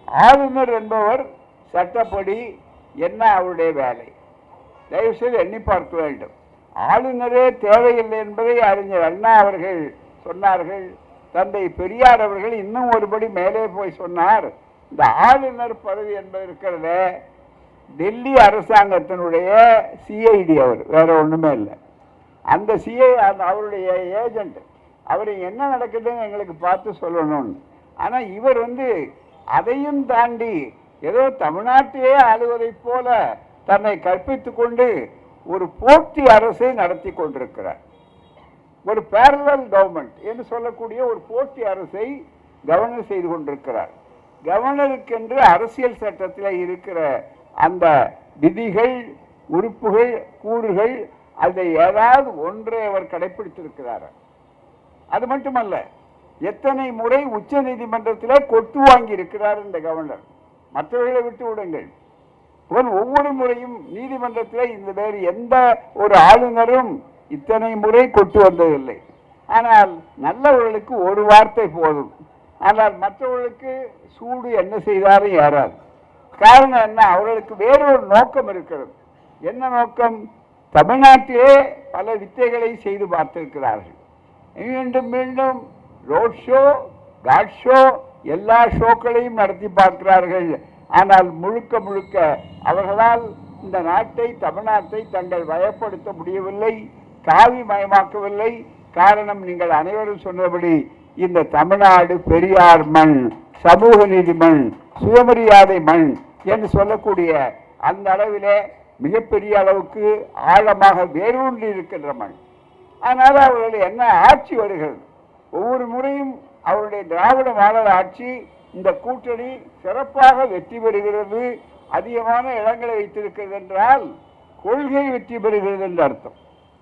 ஆளுநர் என்பவர் சட்டப்படி என்ன அவருடைய வேலை? தயவுசெய்து எண்ணி பார்க்க வேண்டும். ஆளுநரே தேவையில்லை என்பதை அறிஞர் அண்ணா அவர்கள் சொன்னார்கள். தந்தை பெரியார் அவர்கள் இன்னும் ஒருபடி மேலே போய் சொன்னார், இந்த ஆளுநர் பதவி என்பது இருக்கிறத டெல்லி அரசாங்கத்தினுடைய சிஐடி, அவர் வேற ஒண்ணுமே இல்லை. அந்த அவருடைய ஏஜென்ட், அவர் என்ன நடக்குதுன்னு எங்களுக்கு பார்த்து சொல்லணும்னு. ஆனா இவர் அதையும் தாண்டி ஏதோ தமிழ்நாட்டையே ஆளுவதை போல தன்னை கற்பித்துக் கொண்டு ஒரு போட்டி அரசை நடத்தி கொண்டிருக்கிறார். ஒரு பேரலல் கவர்மெண்ட் என்று சொல்லக்கூடிய ஒரு போட்டி அரசை கவர்னர் செய்து கொண்டிருக்கிறார். கவர்னருக்கென்று அரசியல் சட்டத்தில் இருக்கிற அந்த விதிகள், உறுப்புகள், கூறுகள், அதை ஏதாவது ஒன்றை அவர் கடைபிடித்திருக்கிறார். அது மட்டுமல்ல, எத்தனை முறை உச்ச நீதிமன்றத்தில் கொட்டு வாங்கி இருக்கிறார் இந்த கவர்னர். மற்றவர்களை விட்டு விடுங்கள், ஒவ்வொரு முறையும் நீதிமன்றத்தில் இந்த வேறு எந்த ஒரு ஆளுநரும் இத்தனை முறை கொட்டு வந்ததில்லை. ஆனால் நல்லவர்களுக்கு ஒரு வார்த்தை போதும், ஆனால் மற்றவர்களுக்கு சூடு என்ன செய்தாலும் ஏறாது. காரணம் என்ன? அவர்களுக்கு வேறொரு நோக்கம் இருக்கிறது. என்ன நோக்கம்? தமிழ்நாட்டிலே பல வித்தைகளை செய்து பார்த்திருக்கிறார்கள். மீண்டும் மீண்டும் ரோட் ஷோ, காட் ஷோ, எல்லா ஷோக்களையும் நடத்தி பார்க்கிறார்கள். ஆனால் முழுக்க முழுக்க அவர்களால் இந்த நாட்டை, தமிழ்நாட்டை தங்கள் வயப்படுத்த முடியவில்லை, காவி மயமாக்கவில்லை. காரணம், நீங்கள் அனைவரும் சொன்னபடி இந்த தமிழ்நாடு பெரியார் மண், சமூக நீதி மண், சுயமரியாதை மண் என்று சொல்லக்கூடிய அந்த அளவிலே மிகப்பெரிய அளவுக்கு ஆழமாக வேரூன்றி இருக்கின்ற மண். ஆனால் அவர்கள் என்ன ஆட்சி வருகிறது? ஒவ்வொரு முறையும் அவருடைய திராவிட மாடல் ஆட்சி, இந்த கூட்டணி சிறப்பாக வெற்றி பெறுகிறது, அதிகமான இடங்களை வைத்திருக்கிறது என்றால் கொள்கை வெற்றி பெறுகிறது என்று அர்த்தம்.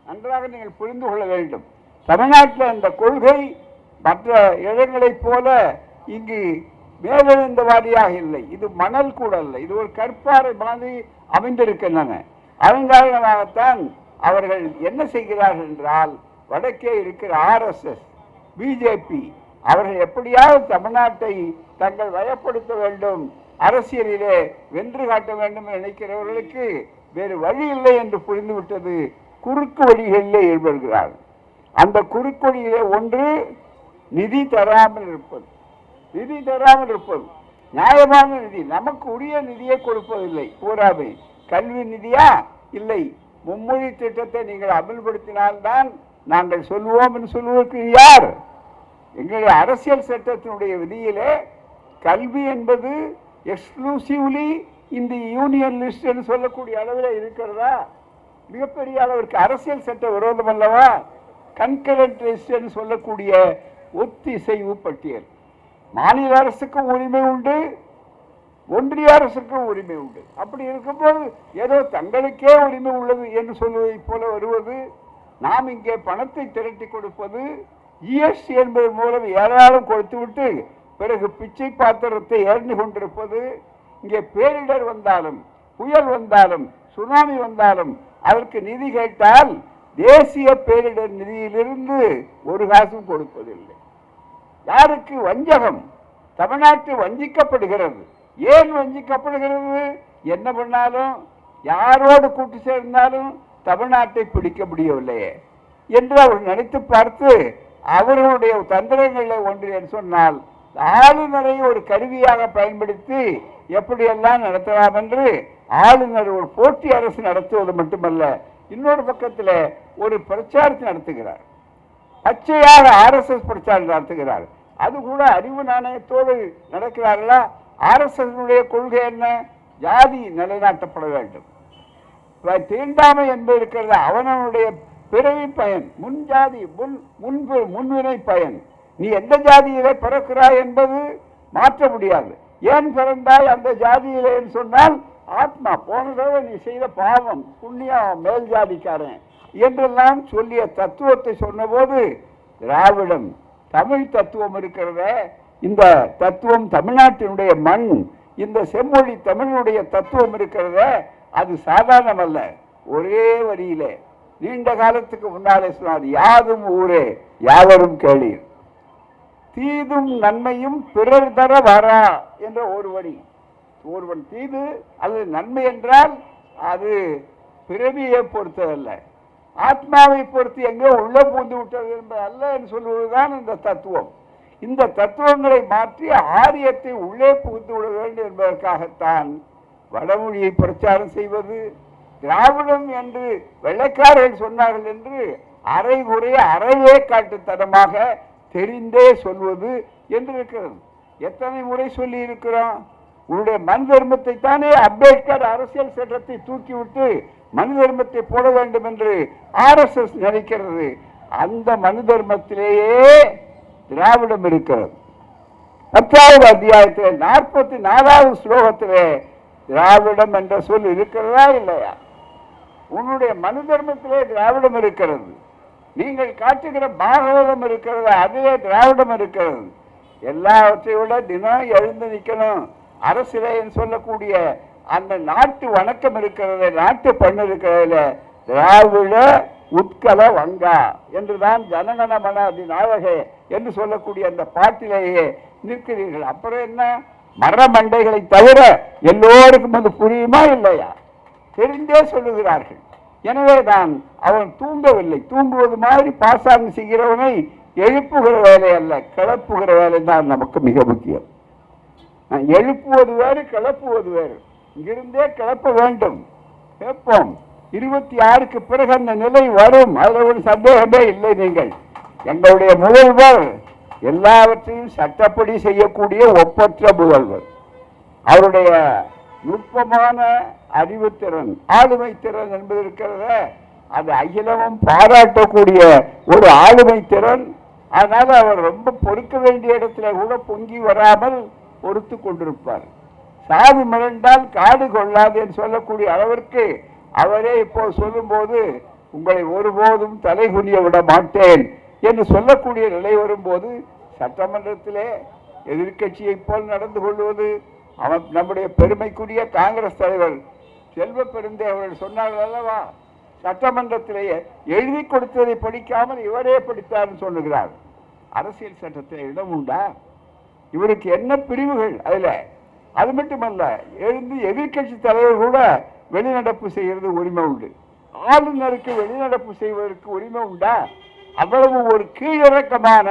நன்றாக நீங்கள் புரிந்து கொள்ள வேண்டும். தமிழ்நாட்டில் இந்த கொள்கை மற்ற இடங்களைப் போல இங்கு மேலெழுந்த வாரியாக இல்லை. இது மணல் கூட அல்ல, இது ஒரு கற்பாறை மாதிரி அமைந்திருக்கின்றன. அதன் காரணமாகத்தான் அவர்கள் என்ன செய்கிறார்கள் என்றால், வடக்கே இருக்கிற RSS, பிஜேபி, அவர்கள் எப்படியாவது தமிழ்நாட்டை தங்கள் வயப்படுத்த வேண்டும், அரசியலிலே வென்று காட்ட வேண்டும் என்று நினைக்கிறவர்களுக்கு வேறு வழி இல்லை என்று புரிந்துவிட்டது. குறுக்கு வழிகளிலே ஈடுபடுகிறார்கள். அந்த குறுக்கு வழியிலே ஒன்று நிதி தராமல் இருப்பது. நிதி தராமல் இருப்பது, நியாயமான நிதி, நமக்கு உரிய நிதியை கொடுப்பதில்லை. பூராவை கல்வி நிதியா? இல்லை. மும்மொழி திட்டத்தை நீங்கள் அமல்படுத்தினால்தான் நாங்கள் சொல்லுவோம் என்று சொல்வதற்கு யார்? எங்களுடைய அரசியல் சட்டத்தினுடைய விதியிலே கல்வி என்பது எக்ஸ்க்ளூசிவ்லி இந்த யூனியன் லிஸ்ட் என்று சொல்லக்கூடிய அளவில் இருக்கிறதா? மிகப்பெரிய அளவிற்கு அரசியல் சட்ட விரோதம் அல்லவா? கன்கரண்ட் லிஸ்ட் என்று சொல்லக்கூடிய ஒத்திசைவு பட்டியல். மாநில அரசுக்கும் உரிமை உண்டு, ஒன்றிய அரசுக்கும் உரிமை உண்டு. அப்படி இருக்கும்போது ஏதோ தங்களுக்கே உரிமை உள்ளது என்று சொல்வதை போல வருவது, நாம் இங்கே பணத்தை திரட்டி கொடுப்பது, GST என்பது மூலம் ஏராளம் கொடுத்துவிட்டு பிறகு பிச்சை பாத்திரத்தை ஏறிந்து கொண்டிருப்பது. இங்கே பேரிடர் வந்தாலும், புயல் வந்தாலும், சுனாமி வந்தாலும் அதற்கு நிதி கேட்டால் தேசிய பேரிடர் நிதியிலிருந்து ஒரு காசும் கொடுப்பதில்லை. யாருக்கு? வஞ்சகம். தமிழ்நாட்டு வஞ்சிக்கப்படுகிறது. ஏன் வஞ்சிக்கப்படுகிறது? என்ன பண்ணாலும், யாரோடு கூட்டு சேர்ந்தாலும் தமிழ்நாட்டை பிடிக்க முடியவில்லையே என்று அவர் நினைத்து பார்த்து அவர்களுடைய தந்திரங்களில் ஒன்று என்று சொன்னால், ஆளுநரை ஒரு கருவியாக பயன்படுத்தி எப்படியெல்லாம் நடத்தலாம் என்று ஆளுநர் ஒரு போட்டி அரசு நடத்துவது மட்டுமல்ல, இன்னொரு பக்கத்தில் ஒரு பிரச்சாரத்தை நடத்துகிறார். பச்சையாக RSS பிரச்சாரம் நடத்துகிறார். அது கூட அறிவு நாணயத்தோடு நடக்கிறார்களா? RSS கொள்கை என்ன? ஜாதி நிலைநாட்டப்பட வேண்டும். தீண்டாமை என்பது இருக்கிறது, அவனுடைய பிறவி பயன், முன்ஜாதி, முன்வினை பயன். நீ எந்த ஜாதியிலே பிறக்கிறாய் என்பது மாற்ற முடியாது. ஏன் பிறந்தாய் அந்த ஜாதியிலே சொன்னால், ஆத்மா போன தடவை நீ செய்த பாவம், புண்ணியம், மேல் ஜாதிக்காரன் என்றெல்லாம் சொல்லிய தத்துவத்தை சொன்னபோது, திராவிடம் தமிழ் தத்துவம் இருக்கிறத, இந்த தத்துவம் தமிழ்நாட்டினுடைய மண், இந்த செம்மொழி தமிழுடைய தத்துவம் இருக்கிறத, அது சாதாரணமல்ல. ஒரே வரியிலே நீண்ட காலத்துக்கு முன்னாலே சொன்னார், யாதும் ஊரே யாவரும் கேளீர். தீதும் நன்மையும் பிறர் தர வரா என்ற ஒரு வரி. ஒருவன் தீது அல்லது நன்மை என்றால் அது பிறவியை பொறுத்ததல்ல, ஆத்மாவை பொறுத்து எங்கே உள்ள பூந்து விட்டது என்பது அல்ல என்று சொல்வதுதான் இந்த தத்துவம். இந்த தத்துவங்களை மாற்றி ஆரியத்தை உள்ளே புகுந்து விட வேண்டும் என்பதற்காகத்தான் வடமொழியை பிரச்சாரம் செய்வது. திராவிடம் என்று வெள்ளைக்காரர்கள் சொன்னார்கள் என்று அரைகுறைய அறவே காட்டுத்தனமாக தெரிந்தே சொல்வது என்று இருக்கிறது. எத்தனை முறை சொல்லி இருக்கிறோம்? உன்னுடைய மனு தர்மத்தை தானே அம்பேத்கர் அரசியல் சட்டத்தை தூக்கிவிட்டு மனு தர்மத்தை போட வேண்டும் என்று RSS நினைக்கிறது. அந்த மனு தர்மத்திலேயே திராவிடம் இருக்கிறது. 10வது அத்தியாயத்தில் 44வது ஸ்லோகத்திலே திராவிடம் என்ற சொல் இருக்கிறதா இல்லையா? உன்னுடைய மனு தர்மத்திலே திராவிடம் இருக்கிறது. நீங்கள் காட்டுகிற பாகவதம் இருக்கிறது, அதிலே திராவிடம் இருக்கிறது. எல்லாவற்றை விட தினம் எழுந்து நிற்கணும். அரசியல் சொல்லக்கூடிய அந்த நாட்டு வணக்கம் இருக்கிறது, நாட்டு பண்ணு இருக்கிறதுல திராவிட உட்கல வங்கா என்றுதான் ஜனகண மன அதிநாயக என்று சொல்லக்கூடிய அந்த பாட்டிலேயே நிற்கிறீர்கள். அப்புறம் என்ன? மரமண்டைகளை தவிர எல்லோருக்கும் அது புரியுமா இல்லையா? தெரிந்தே சொல்லுகிறார்கள். எனவேதான் அவன் தூங்கவில்லை. தூங்குவது மாதிரி பாசாங்கு செய்கிறவனை எழுப்புகிற வேலை அல்ல, கிளப்புகிற வேலை தான் நமக்கு மிக முக்கியம். எழுப்புவது வேறு, கிளப்புவது வேறு. இங்கிருந்தே கிளப்ப வேண்டும். கேட்போம். 26க்கு பிறகு அந்த நிலை வரும், அதில் ஒரு சந்தேகமே இல்லை. நீங்கள் எங்களுடைய முதல்வர் எல்லாவற்றையும் சட்டப்படி செய்யக்கூடிய ஒப்பற்ற முதல்வர். அவருடைய நுட்பமான அறிவுத்திறன், ஆளுமை திறன் என்பது இருக்கிறத, அது அகிலமும் பாராட்டக்கூடிய ஒரு ஆளுமை திறன். அதனால அவர் ரொம்ப பொறுக்க வேண்டிய இடத்துல கூட பொங்கி வராமல் பொறுத்து கொண்டிருப்பார். சாது மிரண்டால் காடு கொள்ளாது என்று சொல்லக்கூடிய அளவிற்கு அவரே இப்போ சொல்லும்போது, உங்களை ஒருபோதும் தலை குனிய விட மாட்டேன் என்று சொல்லக்கூடிய நிலை வரும்போது, சட்டமன்றத்திலே எதிர்கட்சியை போல் நடந்து கொள்வது, அவன் நம்முடைய பெருமைக்குரிய காங்கிரஸ் தலைவர் செல்வ பெருந்தே அவர்கள் சொன்னார்கள் அல்லவா, சட்டமன்றத்திலேயே எழுதி கொடுத்ததை படிக்காமல் இவரே படித்தார்னு சொல்லுகிறார். அரசியல் சட்டத்தில் இடம் உண்டா? இவருக்கு என்ன பிரிவுகள் அதில்? அது மட்டுமல்ல, எழுந்து எதிர்கட்சி தலைவர் கூட வெளிநடப்பு செய்கிறது உரிமை உண்டு. ஆளுநருக்கு வெளிநடப்பு செய்வதற்கு உரிமை உண்டா? அவ்வளவு ஒரு கீழிறக்கமான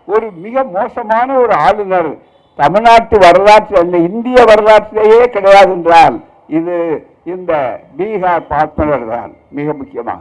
ஒரு மிக மோசமான ஒரு ஆளுநர் தமிழ்நாட்டு வரலாற்று, அந்த இந்திய வரலாற்றிலேயே கிடையாது என்றால் இது இந்த பீகார் பார்ப்பனர் தான் மிக முக்கியமாக.